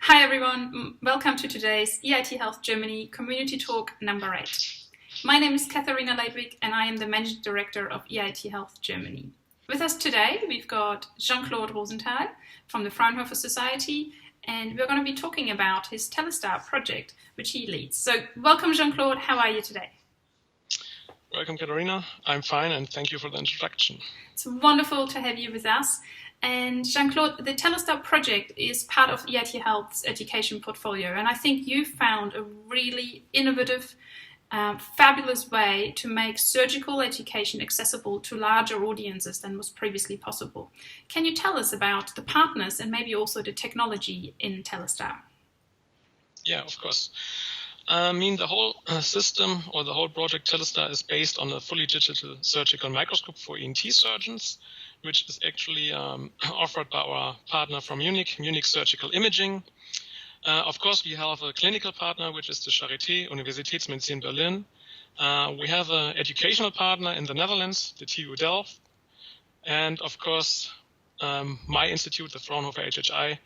Hi everyone, welcome to today's EIT Health Germany Community Talk number 8. My name is Katharina Leitwig and I am the Managing Director of EIT Health Germany. With us today we've got Jean-Claude Rosenthal from the Fraunhofer Society, and we're going to be talking about his TeleSTAR project, which he leads. So welcome Jean-Claude, how are you today? Welcome Katharina, I'm fine and thank you for the introduction. It's wonderful to have you with us. And Jean-Claude, the TeleSTAR project is part of EIT Health's education portfolio, and I think you found a really innovative, fabulous way to make surgical education accessible to larger audiences than was previously possible. Can you tell us about the partners and maybe also the technology in TeleSTAR? Yeah, of course. The whole system or the whole project TeleSTAR is based on a fully digital surgical microscope for ENT surgeons, which is actually offered by our partner from Munich Surgical Imaging. Of course, we have a clinical partner, which is the Charité, Universitätsmedizin Berlin. We have an educational partner in the Netherlands, the TU Delft. And of course, my institute, the Fraunhofer HHI,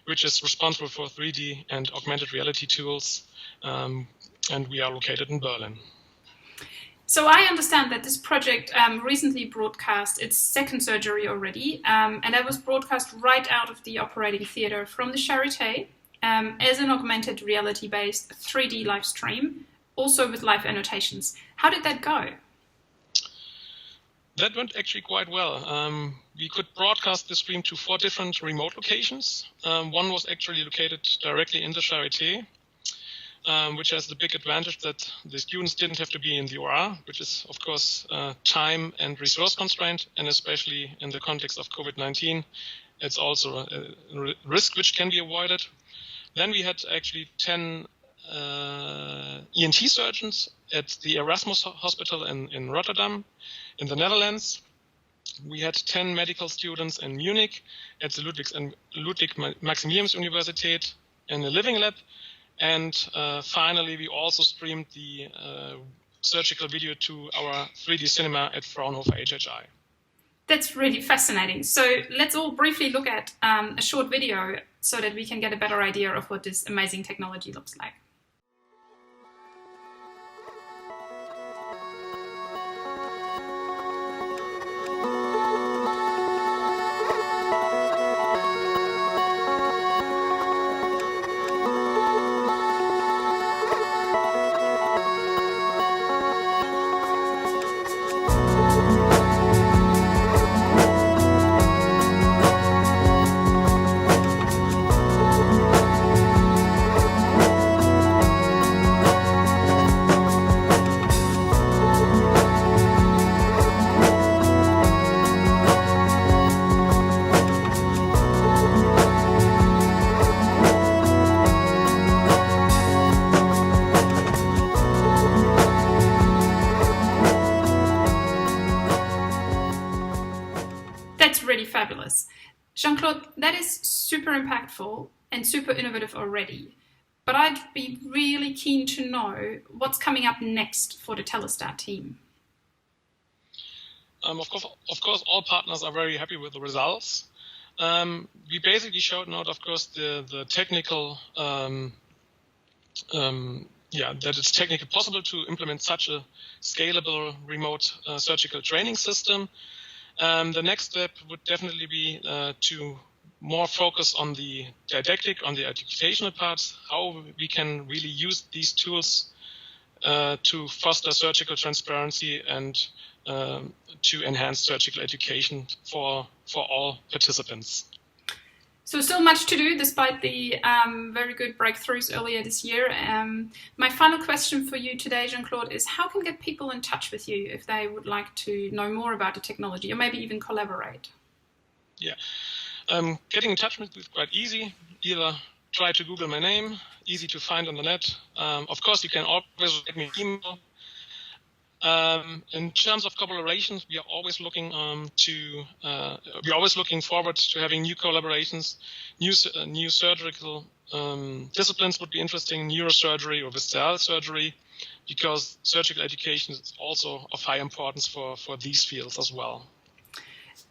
which is responsible for 3D and augmented reality tools. And we are located in Berlin. So I understand that this project recently broadcast its second surgery already, and that was broadcast right out of the operating theatre from the Charité as an augmented reality-based 3D live stream, also with live annotations. How did that go? That went actually quite well. We could broadcast the stream to 4 different remote locations. One was actually located directly in the Charité, which has the big advantage that the students didn't have to be in the OR, which is, of course, time and resource constraint, and especially in the context of COVID-19, it's also a risk which can be avoided. Then we had actually 10 ENT surgeons at the Erasmus Hospital in Rotterdam, in the Netherlands. We had 10 medical students in Munich at the Ludwig-Maximilians Universität in the Living Lab. And finally, we also streamed the surgical video to our 3D cinema at Fraunhofer HHI. That's really fascinating. So let's all briefly look at a short video so that we can get a better idea of what this amazing technology looks like. That's really fabulous. Jean-Claude, that is super impactful and super innovative already. But I'd be really keen to know what's coming up next for the TeleSTAR team. Of course, all partners are very happy with the results. We basically showed now, of course, the technical, that it's technically possible to implement such a scalable remote surgical training system. The next step would definitely be to more focus on the didactic, on the educational parts, how we can really use these tools to foster surgical transparency and to enhance surgical education for all participants. So still much to do despite the very good breakthroughs earlier this year. My final question for you today, Jean-Claude, is how can we get people in touch with you if they would like to know more about the technology or maybe even collaborate? Yeah, getting in touch with me is quite easy. Either try to Google my name, easy to find on the net. Of course, you can always get me an email. In terms of collaborations, we are always looking forward to having new collaborations. New surgical disciplines would be interesting, neurosurgery or visceral surgery, because surgical education is also of high importance for these fields as well.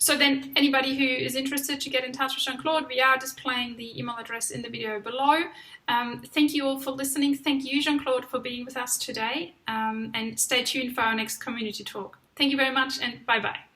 So then anybody who is interested to get in touch with Jean-Claude, we are displaying the email address in the video below. Thank you all for listening. Thank you, Jean-Claude, for being with us today. And stay tuned for our next community talk. Thank you very much, and bye-bye.